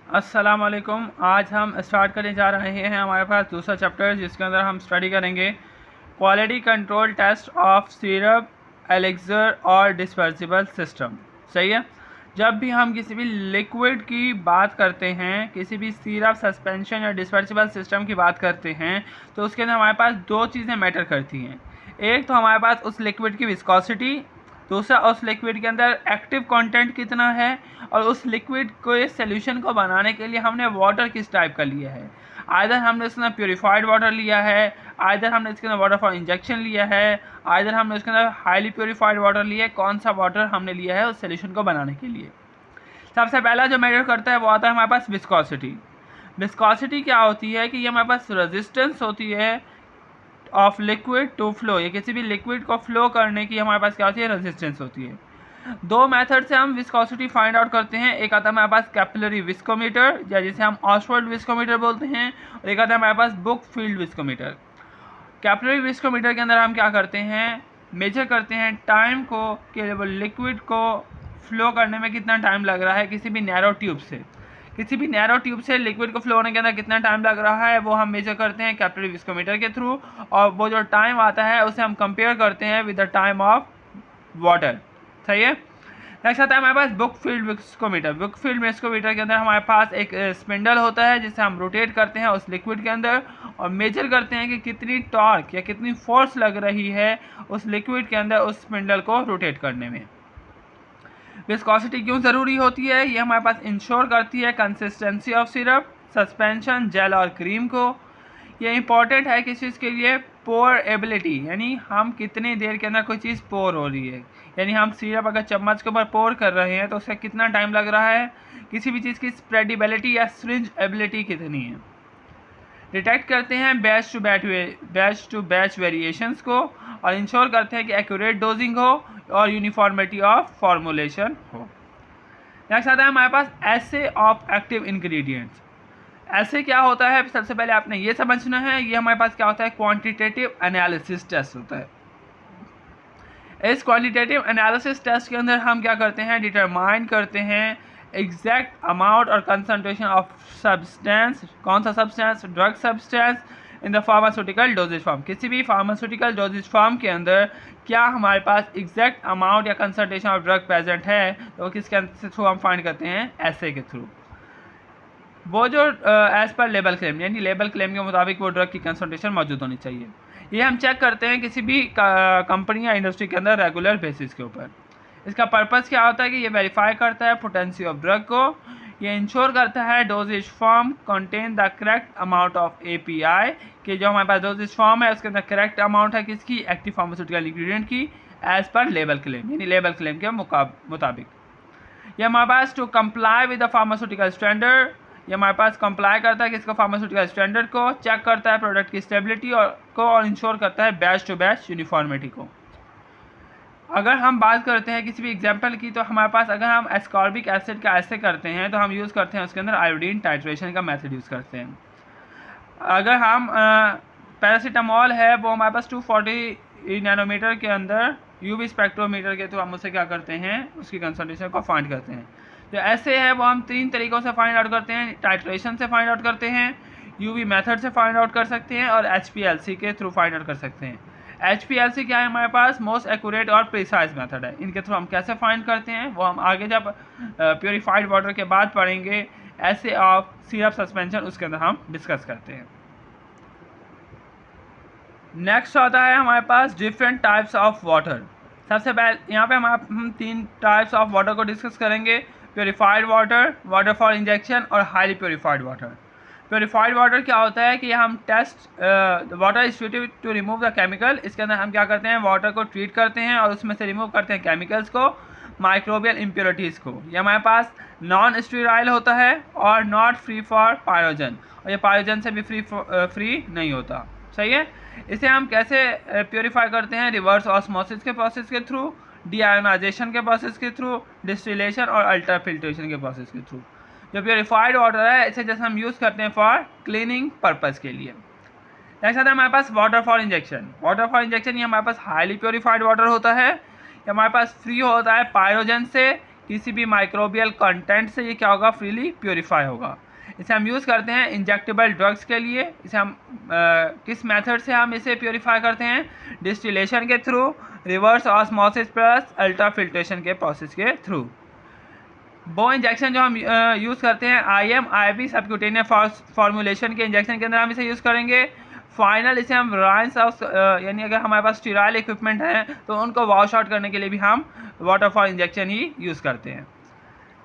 अस्सलाम वालेकुम। आज हम स्टार्ट करने जा रहे हैं हमारे पास दूसरा चैप्टर, जिसके अंदर हम स्टडी करेंगे quality control test of syrup, elixir और डिस्पर्सिबल सिस्टम। सही है। जब भी हम किसी भी लिक्विड की बात करते हैं, किसी भी सिरप, सस्पेंशन या डिस्पर्सिबल सिस्टम की बात करते हैं, तो उसके अंदर हमारे पास दो चीज़ें मैटर करती हैं। एक तो हमारे पास उस लिक्विड की विस्कोसिटी, दूसरा उस लिक्विड के अंदर एक्टिव कंटेंट कितना है, और उस लिक्विड को इस सोल्यूशन को बनाने के लिए हमने वाटर किस टाइप का लिया है। आइदर हमने इसके अंदर प्योरीफाइड वाटर लिया है, आइदर हमने इसके अंदर वाटर फॉर इंजेक्शन लिया है, आइदर हमने इसके अंदर हाईली प्योरीफाइड वाटर लिया है। कौन सा वाटर हमने लिया है उस सोल्यूशन को बनाने के लिए। सबसे पहला जो मेजर करता है वो आता है हमारे पास विस्कोसिटी। विस्कोसिटी क्या होती है कि ये हमारे पास रेजिस्टेंस होती है ऑफ लिक्विड टू फ्लो। ये किसी भी लिक्विड को फ्लो करने की हमारे पास क्या होती है, रेजिस्टेंस होती है। दो मेथड से हम विस्कोसिटी फाइंड आउट करते हैं। एक आता है हमारे पास कैपिलरी विस्कोमीटर, या जिसे हम ऑसवर्ड विस्कोमीटर बोलते हैं, और एक आता है हमारे पास Brookfield viscometer. Capillary viscometer के अंदर हम क्या करते हैं, मेजर करते हैं टाइम को कि वो लिक्विड को फ्लो करने में कितना टाइम लग रहा है। किसी भी नैरो ट्यूब से लिक्विड को फ्लो होने के अंदर कितना टाइम लग रहा है वो हम मेजर करते हैं कैपिलरी विस्कोमीटर के थ्रू, और वो जो टाइम आता है उसे हम कंपेयर करते हैं with the time of water. सही है। नेक्स्ट आता है हमारे पास Brookfield viscometer. Brookfield viscometer के अंदर हमारे पास एक स्पिंडल होता है जिसे हम रोटेट करते हैं उस लिक्विड के अंदर, और मेजर करते हैं कि कितनी टॉर्क या कितनी फोर्स लग रही है उस लिक्विड के अंदर उस स्पिंडल को रोटेट करने में। विस्कोसिटी क्यों ज़रूरी होती है, ये हमारे पास इंश्योर करती है consistency of syrup, suspension, gel और क्रीम को। ये इंपॉर्टेंट है किस चीज़ के लिए, पोर एबिलिटी, यानी हम कितनी देर के अंदर कोई चीज़ पोर हो रही है। यानी हम सिरप अगर चम्मच के ऊपर पोर कर रहे हैं तो उसका कितना टाइम लग रहा है। किसी भी चीज़ की स्प्रेडिबिलिटी या सिरिंज एबिलिटी कितनी है। डिटेक्ट करते हैं बैच टू बैच वेरिएशंस को, और इंश्योर करते हैं कि एक्यूरेट डोजिंग हो और यूनिफॉर्मिटी ऑफ फॉर्मुलेशन हो। नेक्स्ट आता है हमारे पास एसे ऑफ एक्टिव इंग्रेडिएंट्स। ऐसे क्या होता है, सबसे पहले आपने ये समझना है। ये हमारे पास क्या होता है, क्वांटिटेटिव एनालिसिस टेस्ट होता है। इस क्वांटिटेटिव एनालिसिस टेस्ट के अंदर हम क्या करते हैं, डिटरमाइन करते हैं एग्जैक्ट अमाउंट और कंसंट्रेशन ऑफ सब्सटेंस। कौन सा substance, drug substance in the pharmaceutical doses form. किसी भी फार्मास्यूटिकल डोजेज फॉर्म के अंदर क्या हमारे पास एग्जैक्ट अमाउंट या कंसंट्रेशन ऑफ ड्रग प्रेजेंट है, तो किसके थ्रू हम फाइंड करते हैं, ऐसे के थ्रू। वो जो एज पर लेबल क्लेम, यानी लेबल क्लेम के मुताबिक वो ड्रग की कंसंट्रेशन मौजूद होनी चाहिए। ये हम चेक करते हैं किसी भी कंपनी या इंडस्ट्री के अंदर रेगुलर बेसिस के ऊपर। इसका पर्पस क्या होता है कि ये वेरीफाई करता है पोटेंसी ऑफ ड्रग को। ये इंश्योर करता है doses form contain the correct amount of API, कि जो हमारे पास डोजेज फॉर्म है उसके अंदर करेक्ट अमाउंट है किसकी, एक्टिव फार्मास्यूटिकल इंग्रेडिएंट की, एज पर लेबल क्लेम, यानी लेबल क्लेम के मुताबिक। ये हमारे पास to comply with the pharmaceutical standard, ये हमारे पास कंप्लाई करता है किसको, फार्मास्यूटिकल स्टैंडर्ड को, चेक करता है प्रोडक्ट की स्टेबिलिटी और इंश्योर करता है बैच टू बैच यूनिफॉर्मिटी को। अगर हम बात करते हैं किसी भी एग्जांपल की, तो हमारे पास अगर हम एस्कॉर्बिक एसिड का ऐसे करते हैं तो हम यूज़ करते हैं उसके अंदर आयोडीन टाइट्रेशन का मेथड यूज़ करते हैं। अगर हम पैरासीटामॉल है वो हमारे पास 240 नैनोमीटर के अंदर UV स्पेक्ट्रोमीटर के थ्रू हम उसे क्या करते हैं, उसकी कंसंट्रेशन को फाइंड करते हैं। जो ऐसे है वो हम 3 तरीक़ों से फाइंड आउट करते हैं। टाइट्रेशन से फाइंड आउट करते हैं, UV मेथड से फाइंड आउट कर सकते हैं, और HPLC के थ्रू फाइंड आउट कर सकते हैं। HPLC क्या है, हमारे पास मोस्ट एक्यूरेट और प्रिसाइज मेथड है। इनके थ्रू हम कैसे फाइंड करते हैं वो हम आगे जब प्योरीफाइड वाटर के बाद पढ़ेंगे, ऐसे ऑफ सिरप सस्पेंशन, उसके अंदर हम डिस्कस करते हैं। नेक्स्ट आता है हमारे पास डिफरेंट टाइप्स ऑफ वाटर। सबसे पहले यहाँ पे हम 3 टाइप्स ऑफ वाटर को डिस्कस करेंगे, purified water, water for injection और highly purified water. Purified water क्या होता है कि हम test water is treated to remove the chemical. इसके अंदर हम क्या करते हैं, वाटर को ट्रीट करते हैं और उसमें से रिमूव करते हैं केमिकल्स को, माइक्रोबियल इम्प्योरिटीज़ को। ये हमारे पास नॉन स्टीराइल होता है और नॉट फ्री फॉर पायरोजन, और ये पायरोजन से भी फ्री नहीं होता। सही है। इसे हम कैसे प्योरीफाई करते हैं, रिवर्स ऑस्मोसिस के प्रोसेस के थ्रू, डीआयोनाइजेशन के प्रोसेस के थ्रू, डिस्टिलेशन और अल्ट्रा फिल्ट्रेशन के प्रोसेस के थ्रू। जो प्योरीफाइड वाटर है इसे जैसे हम यूज़ करते हैं फॉर क्लीनिंग पर्पज़ के लिए। नेक्स्ट आता है हमारे पास water for injection. Water for injection ये हमारे पास हाईली प्योरीफाइड वाटर होता है। ये हमारे पास फ्री होता है पायरोजन से किसी भी माइक्रोबियल कंटेंट से ये क्या होगा, फ्रीली प्योरीफाई होगा। इसे हम यूज़ करते हैं इंजेक्टेबल ड्रग्स के लिए। इसे हम किस मेथड से हम इसे प्योरीफाई करते हैं, डिस्टिलेशन के through, reverse osmosis plus ultra filtration के प्रोसेस के थ्रू। वो इंजेक्शन जो हम यूज़ करते हैं IM IV सबक्यूटेनियस फॉर्मुलेशन के इंजेक्शन के अंदर हम इसे यूज़ करेंगे। फाइनल इसे हम राइंस ऑफ यानी अगर हमारे पास स्टीराइल इक्विपमेंट है तो उनको वॉश आउट करने के लिए भी हम वाटरफॉल इंजेक्शन ही यूज़ करते हैं।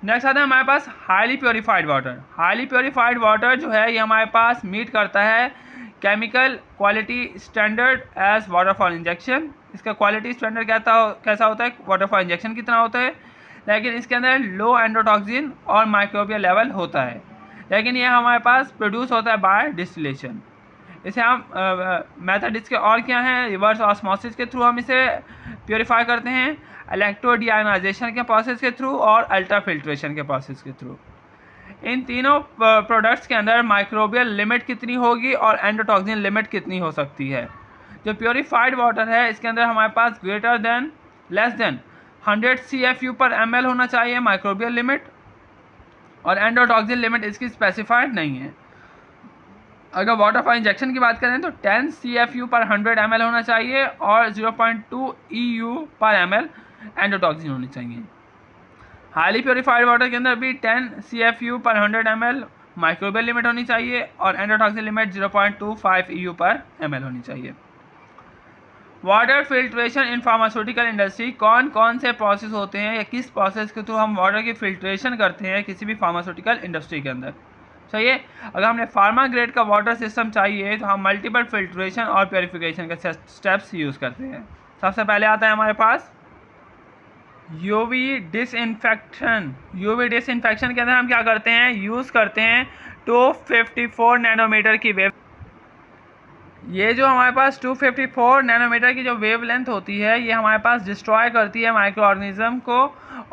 नेक्स्ट आता है हमारे पास highly purified water. Highly purified water जो है ये हमारे पास मीट करता है chemical quality standard as water for injection. इसका क्वालिटी स्टैंडर्ड कैसा होता है, वाटरफॉल इंजेक्शन कितना होता है, लेकिन इसके अंदर लो एंडोटॉक्सिन और माइक्रोबियल लेवल होता है, लेकिन ये हमारे पास प्रोड्यूस होता है बाय डिस्टिलेशन। इसे हम मेथड इसके और क्या हैं, रिवर्स ऑस्मोसिस के थ्रू हम इसे प्योरीफाई करते हैं, इलेक्ट्रो डीआयोनाइजेशन के प्रोसेस के थ्रू और अल्ट्रा फिल्ट्रेशन के प्रोसेस के थ्रू। इन तीनों प्रोडक्ट्स के अंदर माइक्रोबियल लिमिट कितनी होगी और एंडोटॉक्सिन लिमिट कितनी हो सकती है। जो प्योरीफाइड वाटर है इसके अंदर हमारे पास greater than less than 100 CFU/ml होना चाहिए माइक्रोबियल लिमिट, और एंडोटॉक्सिन लिमिट इसकी स्पेसिफाइड नहीं है। अगर वाटरफॉल इंजेक्शन की बात करें तो 10 CFU/100 ml होना चाहिए और 0.2 EU/ml एंडोटॉक्सिन होनी चाहिए। हाईली प्योरीफाइड वाटर के अंदर भी 10 CFU/100 ml माइक्रोबियल लिमिट होनी चाहिए और एंडोटॉक्सिन लिमिट 0.25 EU/ml होनी चाहिए। Water filtration in pharmaceutical industry, कौन कौन से प्रोसेस होते हैं या किस प्रोसेस के थ्रू हम वाटर की फिल्ट्रेशन करते हैं किसी भी फार्मास्यूटिकल इंडस्ट्री के अंदर। चाहिए अगर हमने फार्मा ग्रेड का वाटर सिस्टम चाहिए तो हम मल्टीपल फिल्ट्रेशन और प्योरीफिकेशन के स्टेप्स यूज़ करते हैं। सबसे पहले आता है हमारे पास यूवी डिसइंफेक्शन। यूवी डिसइंफेक्शन के अंदर हम क्या करते हैं, यूज़ करते हैं 254 नैनोमीटर की वेव। ये जो हमारे पास 254 नैनोमीटर की जो वेव लेंथ होती है ये हमारे पास डिस्ट्रॉय करती है माइक्रो ऑर्गेनिज्म को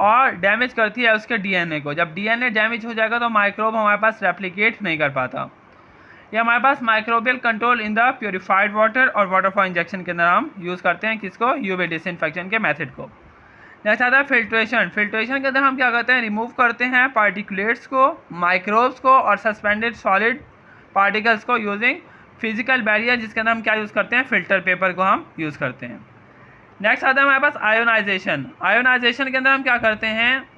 और डैमेज करती है उसके DNA को। जब DNA डैमेज हो जाएगा तो माइक्रोब हमारे पास रेप्लिकेट नहीं कर पाता। ये हमारे पास microbial control in the purified water और वाटरफॉल इंजेक्शन के अंदर हम यूज़ करते हैं किसको, यूवी डिसइंफेक्शन के मेथड को। नेक्स्ट आता है फिल्ट्रेशन। फिल्ट्रेशन के अंदर हम क्या करते हैं, रिमूव करते हैं पार्टिकुलेट्स को, माइक्रोब्स को और सस्पेंडेड सॉलिड पार्टिकल्स को यूजिंग फिजिकल बैरियर, जिसके अंदर हम क्या यूज़ करते हैं, फिल्टर पेपर को हम यूज़ करते हैं। नेक्स्ट आता है हमारे पास आयोनाइजेशन। आयोनाइजेशन के अंदर हम क्या करते हैं,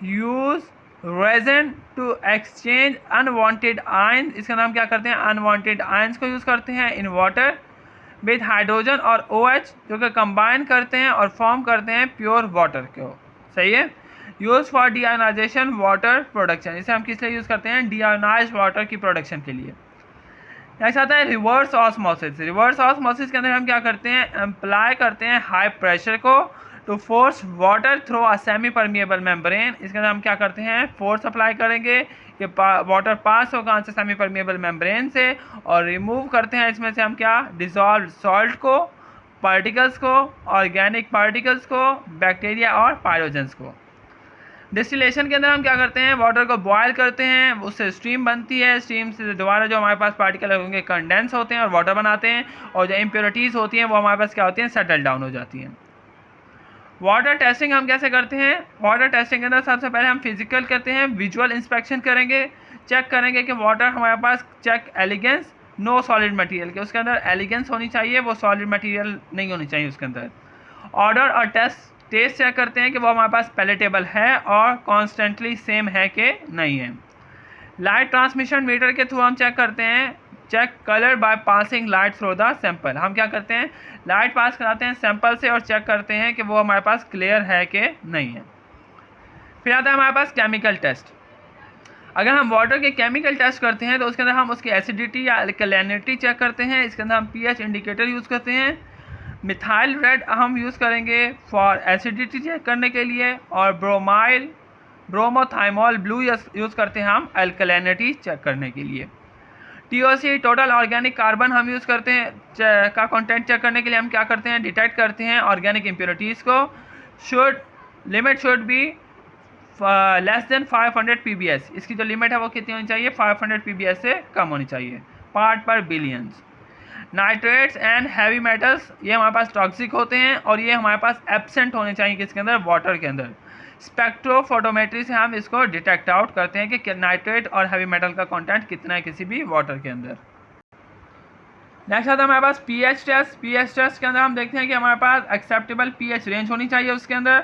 use resin to exchange unwanted ions. इसके अंदर हम क्या करते हैं, अनवांटेड आयंस को यूज़ करते हैं इन वाटर विद हाइड्रोजन और OH जो कि कंबाइन करते हैं और फॉर्म करते हैं प्योर वाटर को। सही है। यूज़ फॉर डीआयोनाइजेशन वाटर प्रोडक्शन, इसे हम किस लिए यूज़ करते हैं, डीआयोनाइज्ड वाटर की प्रोडक्शन के लिए। नेक्स्ट आता है रिवर्स ऑस्मोसिस। रिवर्स ऑस्मोसिस के अंदर हम क्या करते हैं, अप्लाई करते हैं हाई प्रेशर को to force water through a semi permeable membrane. इसके अंदर हम क्या करते हैं, फोर्स अप्लाई करेंगे कि वाटर पास होगा से सेमी परमिएबल मेम्ब्रेन से और रिमूव करते हैं इसमें से हम क्या, डिजॉल्व सॉल्ट को, पार्टिकल्स को, ऑर्गेनिक पार्टिकल्स को, बैक्टीरिया और पायरोजेंस को। डिस्टिलेशन के अंदर हम क्या करते हैं, वाटर को बॉयल करते हैं, उससे स्टीम बनती है, स्टीम से दोबारा जो हमारे पास पार्टिकल होंगे कंडेंस होते हैं और वाटर बनाते हैं, और जो इम्प्योरिटीज़ होती हैं वो हमारे पास क्या होती हैं, सेटल डाउन हो जाती हैं। वाटर टेस्टिंग हम कैसे करते हैं, वाटर टेस्टिंग के अंदर सबसे पहले हम फिजिकल करते हैं, विजुअल इंस्पेक्शन करेंगे, चेक करेंगे कि वाटर हमारे पास चेक एलिगेंस, नो सॉलिड मटेरियल के, उसके अंदर एलिगेंस होनी चाहिए, वो सॉलिड मटेरियल नहीं होनी चाहिए उसके अंदर। ऑर्डर और टेस्ट चेक करते हैं कि वो हमारे पास पैलेटेबल है और कॉन्स्टेंटली सेम है कि नहीं है। लाइट ट्रांसमिशन मीटर के थ्रू हम चेक करते हैं, check colour by passing light through the sample. हम क्या करते हैं, लाइट पास कराते हैं सैंपल से और चेक करते हैं कि वो हमारे पास क्लियर है कि नहीं है। फिर आता है हमारे पास केमिकल टेस्ट। अगर हम वाटर के केमिकल टेस्ट करते हैं तो उसके अंदर हम उसकी एसिडिटी या अल्कलैनिटी चेक करते हैं। इसके अंदर हम pH इंडिकेटर यूज़ करते हैं। मिथाइल रेड हम यूज़ करेंगे फॉर एसिडिटी चेक करने के लिए, और ब्रोमोथाइमोल ब्लू यूज़ करते हैं हम अल्कलैनिटी चेक करने के लिए। TOC टोटल ऑर्गेनिक कार्बन हम यूज़ करते हैं का कंटेंट चेक करने के लिए हम क्या करते हैं, डिटेक्ट करते हैं ऑर्गेनिक इम्प्योरिटीज़ को। Limit should be less than 500 PBS। इसकी जो लिमिट है वो कितनी होनी चाहिए, 500 PBS से कम होनी चाहिए, पार्ट पर billions. Nitrates and heavy metals ये हमारे पास टॉक्सिक होते हैं और ये हमारे पास एब्सेंट होने चाहिए किसके अंदर, वाटर के अंदर। स्पेक्ट्रोफोटोमेट्री से हम इसको डिटेक्ट आउट करते हैं कि नाइट्रेट और हैवी मेटल का कंटेंट कितना है किसी भी वाटर के अंदर। नेक्स्ट आता है हमारे पास पीएच टेस्ट। पीएच टेस्ट के अंदर हम देखते हैं कि हमारे पास एक्सेप्टेबल पीएच रेंज होनी चाहिए उसके अंदर।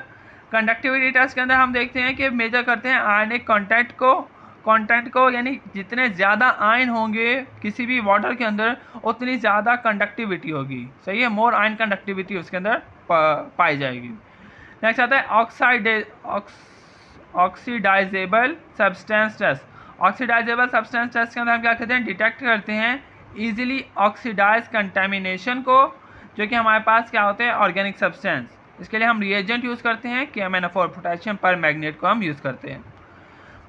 कंडक्टिविटी टेस्ट के अंदर हम देखते हैं कि मेजर करते हैं आयनिक कंटेंट को यानी जितने ज़्यादा आयन होंगे किसी भी वाटर के अंदर उतनी ज़्यादा कंडक्टिविटी होगी, सही है, मोर आयन कंडक्टिविटी उसके अंदर पाई जाएगी। नेक्स्ट आता है oxidisable substance test. Oxidisable substance test के अंदर हम क्या करते हैं, डिटेक्ट करते हैं ईजिली ऑक्सीडाइज कंटेमिनेशन को, जो कि हमारे पास क्या होते हैं ऑर्गेनिक सब्सटेंस। इसके लिए हम रिएजेंट यूज़ करते हैं KMnO4 पोटेशियम पर मैग्नेट को हम यूज़ करते हैं।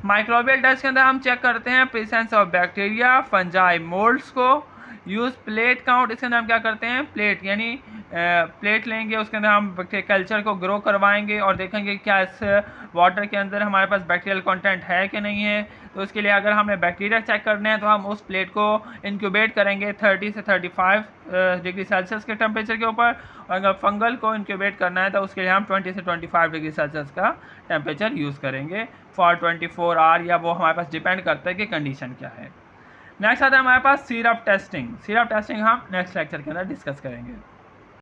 माइक्रोबियल टेस्ट के अंदर हम चेक करते हैं presence of bacteria, fungi, moulds को। यूज़ प्लेट काउंट, इसके अंदर हम क्या करते हैं प्लेट यानी प्लेट लेंगे, उसके अंदर हम कल्चर को ग्रो करवाएंगे और देखेंगे क्या इस वाटर के अंदर हमारे पास बैक्टीरियल कंटेंट है कि नहीं है। तो उसके लिए अगर हमें बैक्टीरिया चेक करने हैं तो हम उस प्लेट को इंक्यूबेट करेंगे 30 से 35 डिग्री सेल्सियस के टेम्परेचर के ऊपर, और अगर फंगल को इंक्यूबेट करना है तो उसके लिए हम 20 से 25 डिग्री सेल्सियस का टेम्परेचर यूज़ करेंगे फॉर 24 आवर, या वो हमारे पास डिपेंड करता है कि कंडीशन क्या है। नेक्स्ट आता है हमारे पास सिरप टेस्टिंग। सिरप टेस्टिंग हम नेक्स्ट लेक्चर के अंदर डिस्कस करेंगे।